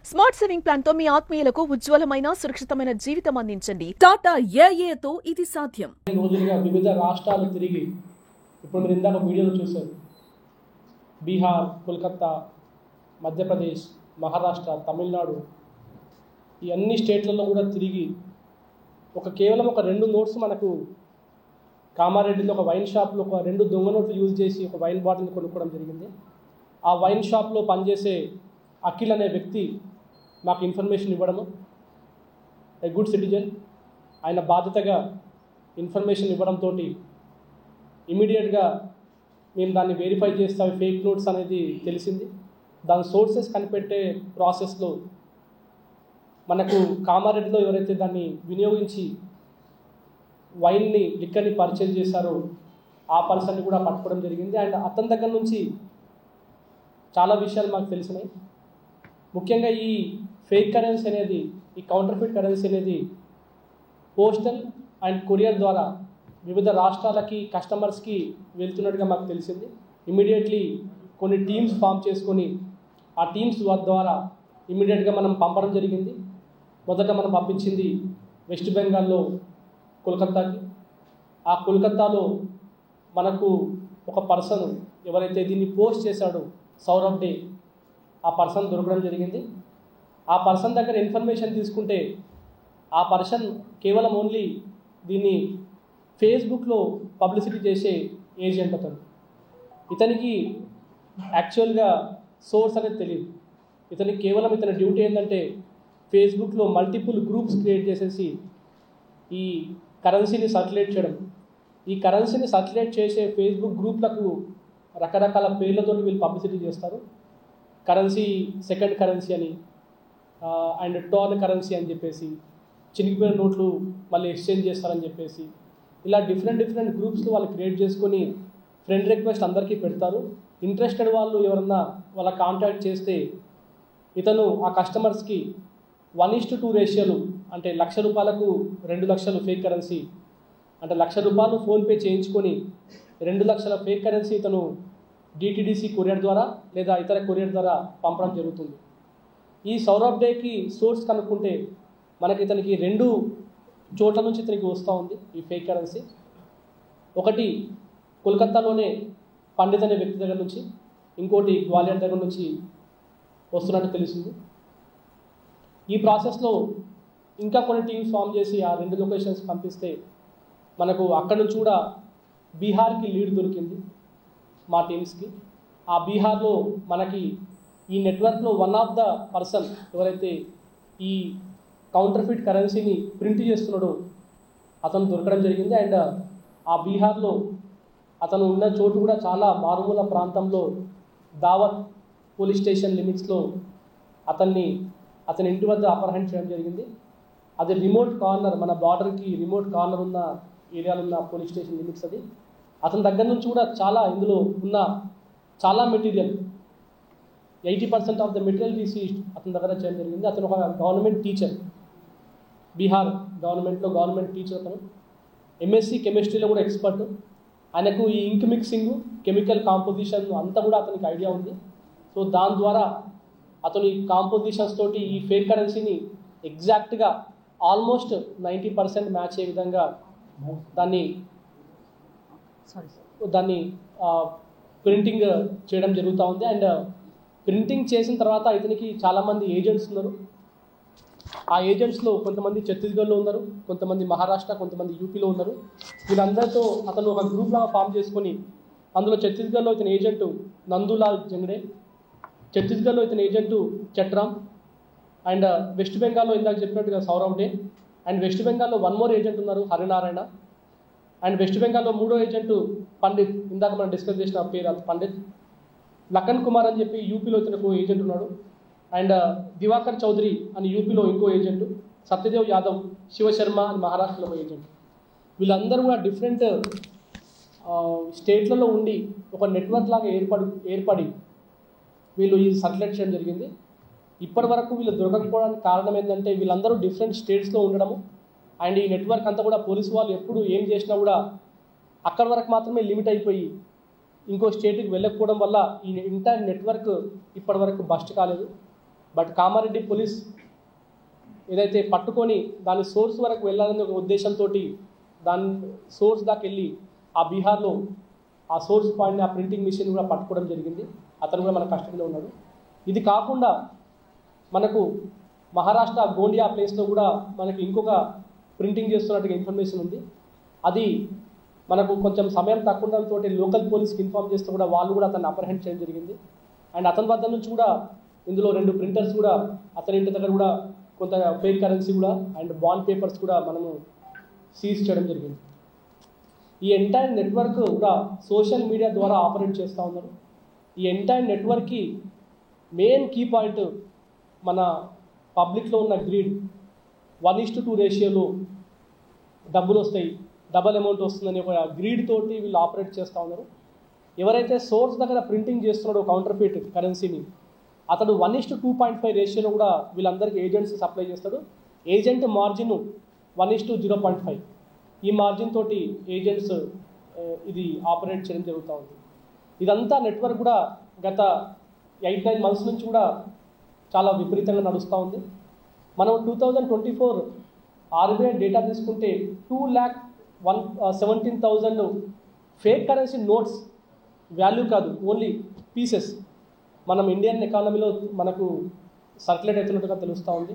Smart saving plan తో మీ ఆత్మీయులకు ఉజ్వలమైన సురక్షితమైన జీవితం అందించండి. టాటా ఏఏతో ఇది సాధ్యం. రోజులుగా వివిధ రాష్ట్రాలు తిరిగి ఇప్పుడు మీరు ఇందాక వీడియోలో చూశారు. బీహార్, కోల్కతా, మధ్యప్రదేశ్, మహారాష్ట్ర, తమిళనాడు ఈ అన్ని స్టేట్లలో కూడా తిరిగి కేవలం ఒక 2 నోట్స్ మనకు కామారెడ్డిలో ఒక వైన్ షాప్లో ఒక 2 దొంగ నోట్లు యూజ్ చేసి ఒక వైన్ బాటిల్ని కొనుక్కోవడం జరిగింది. ఆ వైన్ షాప్లో పనిచేసే అఖిల్ అనే వ్యక్తి మాకు ఇన్ఫర్మేషన్ ఇవ్వడము, ఏ గుడ్ సిటిజన్, ఆయన బాధ్యతగా ఇన్ఫర్మేషన్ ఇవ్వడంతో ఇమీడియట్గా మేము దాన్ని వెరిఫై చేస్తే అవి ఫేక్ నోట్స్ అనేది తెలిసింది. దాని సోర్సెస్ కనిపెట్టే ప్రాసెస్లో మనకు కామారెడ్డిలో ఎవరైతే దాన్ని వినియోగించి వైన్ని లిక్కర్ని పర్చేజ్ చేశారో ఆ పర్సన్ని కూడా పట్టుకోవడం జరిగింది. అండ్ అతని దగ్గర నుంచి చాలా విషయాలు మాకు తెలిసినాయి. ముఖ్యంగా ఈ ఫేక్ కరెన్సీ అనేది, ఈ కౌంటర్ఫిట్ కరెన్సీ అనేది పోస్టల్ అండ్ కొరియర్ ద్వారా వివిధ రాష్ట్రాలకి కస్టమర్స్కి వెళ్తున్నట్టుగా మాకు తెలిసింది. ఇమీడియట్లీ కొన్ని టీమ్స్ ఫామ్ చేసుకొని ఆ టీమ్స్ ద్వారా ఇమీడియట్గా మనం పంపడం జరిగింది. మొదట మనం పంపించింది వెస్ట్ బెంగాల్లో కోల్కతాకి. ఆ కోల్కతాలో మనకు ఒక పర్సన్ ఎవరైతే దీన్ని పోస్ట్ చేశాడో సౌరభ్ డే, ఆ పర్సన్ దొరకడం జరిగింది. ఆ పర్సన్ దగ్గర ఇన్ఫర్మేషన్ తీసుకుంటే ఆ పర్సన్ కేవలం ఓన్లీ దీన్ని ఫేస్బుక్లో పబ్లిసిటీ చేసే ఏజెంట్ అతను. ఇతనికి యాక్చువల్గా సోర్స్ అనేది తెలియదు. ఇతనికి కేవలం ఇతని డ్యూటీ ఏంటంటే ఫేస్బుక్లో మల్టిపుల్ గ్రూప్స్ క్రియేట్ చేసేసి ఈ కరెన్సీని సర్క్యులేట్ చేయడం. ఈ కరెన్సీని సర్క్యులేట్ చేసే ఫేస్బుక్ గ్రూప్లకు రకరకాల పేర్లతో వీళ్ళు పబ్లిసిటీ చేస్తారు. కరెన్సీ, సెకండ్ కరెన్సీ అని, అండ్ టర్న్ కరెన్సీ అని చెప్పేసి, చినిగిపోయిన నోట్లు మళ్ళీ ఎక్స్చేంజ్ చేస్తారని చెప్పేసి, ఇలా డిఫరెంట్ గ్రూప్స్లో వాళ్ళు క్రియేట్ చేసుకొని ఫ్రెండ్ రిక్వెస్ట్ అందరికీ పెడతారు. ఇంట్రెస్టెడ్ వాళ్ళు ఎవరన్నా వాళ్ళ కాంటాక్ట్ చేస్తే ఇతను ఆ కస్టమర్స్కి 1:2 రేషియోలు, అంటే ₹1,00,000 2 లక్షలు ఫేక్ కరెన్సీ, అంటే ₹1,00,000 ఫోన్పే చేయించుకొని 2 లక్షల ఫేక్ కరెన్సీ ఇతను డిటిడిసి కొరియర్ ద్వారా లేదా ఇతర కొరియర్ ద్వారా పంపడం జరుగుతుంది. ఈ సౌరభ్ డేకి సోర్స్ కనుక్కుంటే మనకి ఇతనికి 2 చోట్ల నుంచి ఇతనికి వస్తూ ఉంది ఈ ఫేక్ కరెన్సీ. ఒకటి కోల్కతాలోనే పండిత్ అనే వ్యక్తి దగ్గర నుంచి, ఇంకోటి గ్వాలియర్ దగ్గర నుంచి వస్తున్నట్టు తెలిసింది. ఈ ప్రాసెస్లో ఇంకా కొన్ని టీమ్స్ ఫామ్ చేసి ఆ 2 లొకేషన్స్ పంపిస్తే మనకు అక్కడి నుంచి కూడా బీహార్కి లీడ్ దొరికింది మా టీమ్స్కి. ఆ బీహార్లో మనకి ఈ నెట్వర్క్లో వన్ ఆఫ్ ద పర్సన్ ఎవరైతే ఈ కౌంటర్ఫిట్ కరెన్సీని ప్రింట్ చేస్తున్నాడో అతను దొరకడం జరిగింది. అండ్ ఆ బీహార్లో అతను ఉన్న చోటు కూడా చాలా మారుమూల ప్రాంతంలో దావత్ పోలీస్ స్టేషన్ లిమిట్స్లో అతని ఇంటి వద్ద అపహరణ చేయడం జరిగింది. అది రిమోట్ కార్నర్, మన బార్డర్కి రిమోట్ కార్నర్ ఉన్న ఏరియాలో ఉన్న పోలీస్ స్టేషన్ లిమిట్స్ అది. అతని దగ్గర నుంచి కూడా ఇందులో ఉన్న చాలా material, 80% of the material received అతని దగ్గర చేయడం జరిగింది. అతను ఒక గవర్నమెంట్ టీచర్, బీహార్ గవర్నమెంట్లో గవర్నమెంట్ టీచర్. అతను ఎంఎస్సి కెమిస్ట్రీలో కూడా ఎక్స్పర్ట్. ఆయనకు ఈ ఇంక్ మిక్సింగ్, కెమికల్ కాంపోజిషన్ అంతా కూడా అతనికి ఐడియా ఉంది. సో దాని ద్వారా అతను ఈ కాంపోజిషన్స్ తోటి ఈ ఫేక్ కరెన్సీని ఎగ్జాక్ట్గా ఆల్మోస్ట్ 90% మ్యాచ్ అయ్యే విధంగా దాన్ని ప్రింటింగ్ చేయడం జరుగుతూ ఉంది. అండ్ ప్రింటింగ్ చేసిన తర్వాత ఇతనికి చాలామంది ఏజెంట్స్ ఉన్నారు. ఆ ఏజెంట్స్లో కొంతమంది ఛత్తీస్గఢ్లో ఉన్నారు, కొంతమంది మహారాష్ట్ర, కొంతమంది యూపీలో ఉన్నారు. వీళ్ళందరితో అతను ఒక గ్రూప్ లాగా ఫామ్ చేసుకొని, అందులో ఛత్తీస్గఢ్లో ఇతని ఏజెంటు నందులాల్ జంగ్డే, ఛత్తీస్గఢ్లో ఇతని ఏజెంటు చట్రామ్, అండ్ వెస్ట్ బెంగాల్లో ఇందాక చెప్పినట్టుగా సౌరవ్ డే, అండ్ వెస్ట్ బెంగాల్లో 1 మోర్ ఏజెంట్ ఉన్నారు, హరినారాయణ. అండ్ వెస్ట్ బెంగాల్లో 3వ ఏజెంటు పండిత్, ఇందాక మనం డిస్కస్ చేసిన పేరు పండిత్. లఖన్ కుమార్ అని చెప్పి యూపీలో ఇతనికి ఏజెంట్ ఉన్నాడు. అండ్ దివాకర్ చౌదరి అని యూపీలో ఇంకో ఏజెంటు, సత్యదేవ్ యాదవ్, శివశర్మ అని మహారాష్ట్రలో ఏజెంట్. వీళ్ళందరూ కూడా డిఫరెంట్ స్టేట్లలో ఉండి ఒక నెట్వర్క్ లాగా ఏర్పడి వీళ్ళు ఈ సర్క్యులేట్ చేయడం జరిగింది. ఇప్పటి వరకు వీళ్ళు దొరకకపోవడానికి కారణం ఏంటంటే వీళ్ళందరూ డిఫరెంట్ స్టేట్స్లో ఉండడము. అండ్ ఈ నెట్వర్క్ అంతా కూడా పోలీసు వాళ్ళు ఎప్పుడు ఏం చేసినా కూడా అక్కడి వరకు మాత్రమే లిమిట్ అయిపోయి ఇంకో స్టేట్కి వెళ్ళకపోవడం వల్ల ఈ ఎంటైర్ నెట్వర్క్ ఇప్పటి వరకు బస్ట్ కాలేదు. బట్ కామారెడ్డి పోలీస్ ఏదైతే పట్టుకొని దాని సోర్స్ వరకు వెళ్ళాలనే ఒక ఉద్దేశంతో దాని సోర్స్ దాకా వెళ్ళి ఆ బీహార్లో ఆ సోర్స్ పాయింట్ని ఆ ప్రింటింగ్ మిషన్ కూడా పట్టుకోవడం జరిగింది. అతను కూడా మన కస్టడీలో ఉన్నాడు. ఇది కాకుండా మనకు మహారాష్ట్ర గోండియా ప్లేస్లో కూడా మనకి ఇంకొక ప్రింటింగ్ చేస్తున్నట్టుగా ఇన్ఫర్మేషన్ ఉంది. అది మనకు కొంచెం సమయం తక్కువ ఉండడంతో లోకల్ పోలీస్కి ఇన్ఫార్మ్ చేస్తే కూడా వాళ్ళు కూడా అతన్ని అప్రహెండ్ చేయడం జరిగింది. అండ్ అతని వద్ద నుంచి కూడా ఇందులో 2 ప్రింటర్స్ కూడా అతని ఇంటి దగ్గర కూడా కొంత ఫేక్ కరెన్సీ కూడా అండ్ బాండ్ పేపర్స్ కూడా మనము సీజ్ చేయడం జరిగింది. ఈ ఎంటైర్ నెట్వర్క్ కూడా సోషల్ మీడియా ద్వారా ఆపరేట్ చేస్తూ ఉన్నారు. ఈ ఎంటైర్ నెట్వర్క్కి మెయిన్ కీ పాయింట్ మన పబ్లిక్లో ఉన్న గ్రీడ్. 1:2 రేషియోలో డబ్బులు వస్తాయి, డబల్ అమౌంట్ వస్తుందని ఒక గ్రీడ్ తోటి వీళ్ళు ఆపరేట్ చేస్తూ ఉన్నారు. ఎవరైతే సోర్స్ దగ్గర ప్రింటింగ్ చేస్తున్నాడో కౌంటర్ఫీట్ కరెన్సీని అతడు 1:2.5 రేషియోలో కూడా వీళ్ళందరికీ ఏజెంట్స్ సప్లై చేస్తాడు. Agent margin 1:0.5. ఈ మార్జిన్ తోటి ఏజెంట్స్ ఇది ఆపరేట్ చేయడం జరుగుతూ ఉంది. ఇదంతా నెట్వర్క్ కూడా గత 8-9 మంత్స్ నుంచి కూడా చాలా విపరీతంగా నడుస్తూ ఉంది. మనం 2024 RBI డేటా తీసుకుంటే 2,17,000 ఫేక్ కరెన్సీ నోట్స్, వాల్యూ కాదు ఓన్లీ పీసెస్, మనం ఇండియన్ ఎకానమీలో మనకు సర్క్యులేట్ అవుతున్నట్టుగా తెలుస్తూ ఉంది.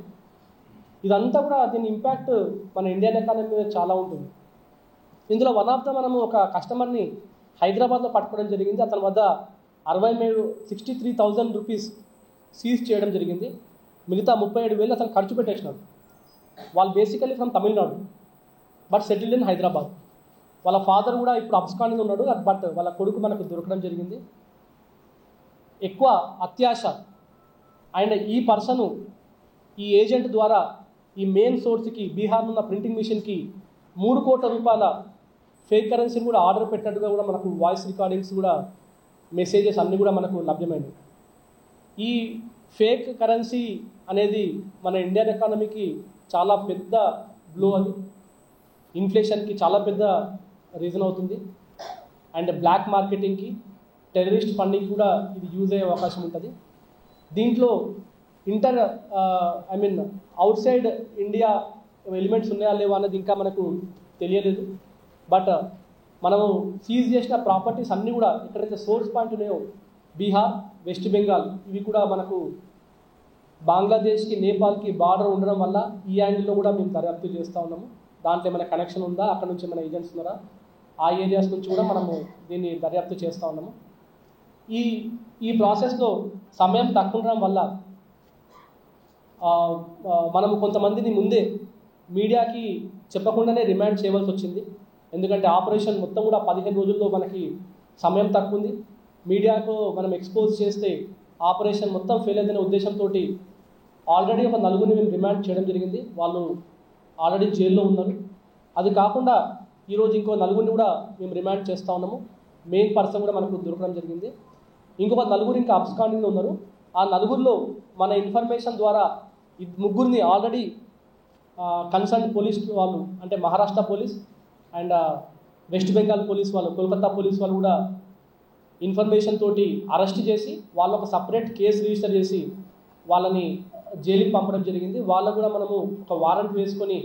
ఇదంతా కూడా దీని ఇంపాక్ట్ మన ఇండియన్ ఎకానమీ మీద చాలా ఉంటుంది. ఇందులో వన్ ఆఫ్ ద మనము ఒక కస్టమర్ని హైదరాబాద్లో పట్టుకోవడం జరిగింది. అతని వద్ద 63,000 రూపీస్ సీజ్ చేయడం జరిగింది. మిగతా 37,000 అతను ఖర్చు పెట్టేసినాడు. వాళ్ళు basically from Tamil Nadu but settled in Hyderabad. వాళ్ళ ఫాదర్ కూడా ఇప్పుడు అబ్స్కాండింగ్ ఉన్నాడు, బట్ వాళ్ళ కొడుకు మనకు దొరకడం జరిగింది. ఎక్కువ అత్యాశ అండ్ ఈ పర్సను ఈ ఏజెంట్ ద్వారా ఈ మెయిన్ సోర్స్కి బీహార్లో ఉన్న ప్రింటింగ్ మిషన్కి 3 కోట్ల రూపాయల ఫేక్ కరెన్సీని కూడా ఆర్డర్ పెట్టినట్టుగా కూడా మనకు వాయిస్ రికార్డింగ్స్ కూడా మెసేజెస్ అన్నీ కూడా మనకు లభ్యమైనవి. ఈ ఫేక్ కరెన్సీ అనేది మన ఇండియన్ ఎకానమీకి చాలా పెద్ద బ్లో, అది ఇన్ఫ్లేషన్కి చాలా పెద్ద రీజన్ అవుతుంది. అండ్ బ్లాక్ మార్కెటింగ్కి, టెర్రరిస్ట్ ఫండింగ్ కూడా ఇది యూజ్ అయ్యే అవకాశం ఉంటుంది. దీంట్లో అవుట్ సైడ్ ఇండియా ఎలిమెంట్స్ ఉన్నాయా లేవా అన్నది ఇంకా మనకు తెలియలేదు. బట్ మనము సీజ్ చేసిన ప్రాపర్టీస్ అన్నీ కూడా ఎక్కడైతే సోర్స్ పాయింట్ ఉన్నాయో బీహార్, వెస్ట్ బెంగాల్, ఇవి కూడా మనకు బంగ్లాదేశ్కి, నేపాల్కి బార్డర్ ఉండడం వల్ల ఈ యాంగిల్లో కూడా మేము దర్యాప్తు చేస్తూ ఉన్నాము. దాంట్లో ఏమైనా కనెక్షన్ ఉందా, అక్కడ నుంచి ఏమైనా ఏజెంట్స్ ఉన్నారా, ఆ ఏరియాస్ నుంచి కూడా మనము దీన్ని దర్యాప్తు చేస్తూ ఉన్నాము. ఈ ప్రాసెస్లో సమయం తక్కువ ఉండడం వల్ల మనము కొంతమందిని ముందే మీడియాకి చెప్పకుండానే రిమాండ్ చేయవలసి వచ్చింది. ఎందుకంటే ఆపరేషన్ మొత్తం కూడా 15 రోజుల్లో మనకి సమయం తక్కువ ఉంది. మీడియాకు మనం ఎక్స్పోజ్ చేస్తే ఆపరేషన్ మొత్తం ఫెయిల్ అయిందనే ఉద్దేశంతో ఆల్రెడీ ఒక 4 మేము రిమాండ్ చేయడం జరిగింది. వాళ్ళు ఆల్రెడీ జైల్లో ఉన్నారు. అది కాకుండా ఈరోజు ఇంకో 4 కూడా మేము రిమాండ్ చేస్తూ ఉన్నాము. మెయిన్ పర్సన్ కూడా మనకు దొరకడం జరిగింది. ఇంకొక 4 ఇంకా అబ్స్కాండింగ్లో ఉన్నారు. ఆ 4లో మన ఇన్ఫర్మేషన్ ద్వారా 3 ఆల్రెడీ కన్సర్న్ పోలీస్ వాళ్ళు, అంటే Maharashtra police and west Bengal police వాళ్ళు, కోల్కతా పోలీస్ వాళ్ళు కూడా ఇన్ఫర్మేషన్ తోటి అరెస్ట్ చేసి వాళ్ళు ఒక సపరేట్ కేసు రిజిస్టర్ చేసి వాళ్ళని జైలుకి పంపడం జరిగింది. వాళ్ళకు కూడా మనము ఒక వారెంట్ వేసుకొని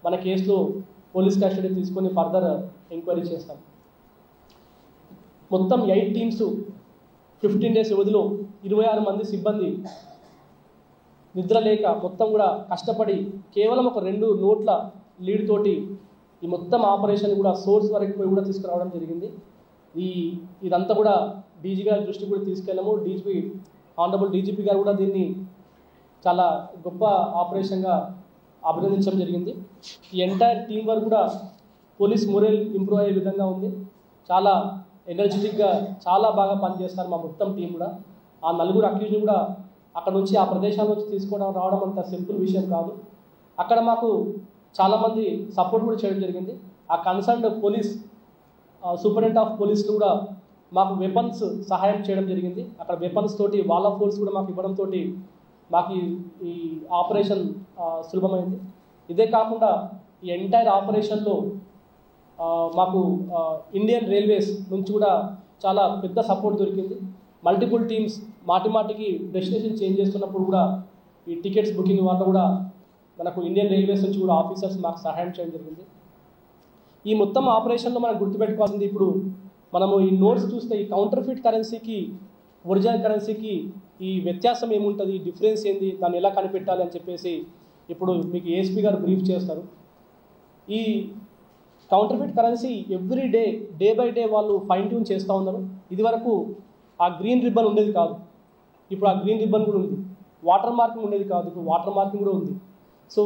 మన కేసులో పోలీస్ కస్టడీ తీసుకొని ఫర్దర్ ఎంక్వైరీ చేస్తాం. మొత్తం 8 టీమ్స్ 15 డేస్ వ్యవధిలో 26 మంది సిబ్బంది నిద్ర లేక మొత్తం కూడా కష్టపడి కేవలం ఒక 2 నోట్ల లీడ్ తోటి ఈ మొత్తం ఆపరేషన్ కూడా సోర్స్ వరకు పోయి కూడా తీసుకురావడం జరిగింది. ఇదంతా కూడా డీజీ గారి దృష్టికి కూడా తీసుకెళ్ళాము. ఆనరబుల్ డీజీపీ గారు కూడా దీన్ని చాలా గొప్ప ఆపరేషన్గా అభినందించడం జరిగింది. ఈ ఎంటైర్ టీం వర్క్ కూడా పోలీస్ మొరల్ ఇంప్రూవ్ అయ్యే విధంగా ఉంది. చాలా ఎనర్జెటిక్గా చాలా బాగా పనిచేస్తారు మా మొత్తం టీం కూడా. ఆ 4 అక్యూజ్ని కూడా అక్కడ నుంచి ఆ ప్రదేశాల నుంచి తీసుకోవడం రావడం అంత సింపుల్ విషయం కాదు. అక్కడ మాకు చాలామంది సపోర్ట్ కూడా చేయడం జరిగింది. ఆ concerned police superintendent of police కూడా మాకు వెపన్స్ సహాయం చేయడం జరిగింది. అక్కడ వెపన్స్ తోటి వాళ్ళ ఫోర్స్ కూడా మాకు ఇవ్వడంతో మాకు ఈ ఆపరేషన్ సులభమైంది. ఇదే కాకుండా ఈ ఎంటైర్ ఆపరేషన్లో మాకు ఇండియన్ రైల్వేస్ నుంచి కూడా చాలా పెద్ద సపోర్ట్ దొరికింది. మల్టిపుల్ టీమ్స్ మాటిమాటికి డెస్టినేషన్ చేంజ్ చేస్తున్నప్పుడు కూడా ఈ టికెట్స్ బుకింగ్ వల్ల కూడా మనకు ఇండియన్ రైల్వేస్ నుంచి కూడా ఆఫీసర్స్ మాకు సహాయం చేయడం జరిగింది. ఈ మొత్తం ఆపరేషన్లో మనం గుర్తుపెట్టుకోవాల్సింది, ఇప్పుడు మనము ఈ నోట్స్ చూస్తే ఈ కౌంటర్ఫిట్ కరెన్సీకి ఒరిజినల్ కరెన్సీకి ఈ వ్యత్యాసం ఏముంటుంది, డిఫరెన్స్ ఏంది, దాన్ని ఎలా కనిపెట్టాలి అని చెప్పేసి ఇప్పుడు మీకు ఏఎస్పీ గారు బ్రీఫ్ చేస్తారు. ఈ counterfeit currency every day by day వాళ్ళు ఫైన్ ట్యూన్ చేస్తూ ఉన్నారు. ఇదివరకు ఆ గ్రీన్ రిబ్బన్ ఉండేది కాదు, ఇప్పుడు ఆ గ్రీన్ రిబ్బన్ కూడా ఉంది. వాటర్ మార్కింగ్ ఉండేది కాదు, ఇప్పుడు వాటర్ మార్కింగ్ కూడా ఉంది. సో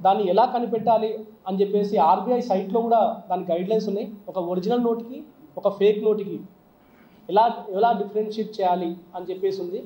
దాన్ని ఎలా కనిపెట్టాలి అని చెప్పేసి ఆర్బీఐ సైట్లో కూడా దాని గైడ్లైన్స్ ఉన్నాయి. ఒక ఒరిజినల్ నోట్కి ఒక ఫేక్ నోట్కి ఎలా డిఫరెన్షియేట్ చేయాలి అని చెప్పేసి ఉంది.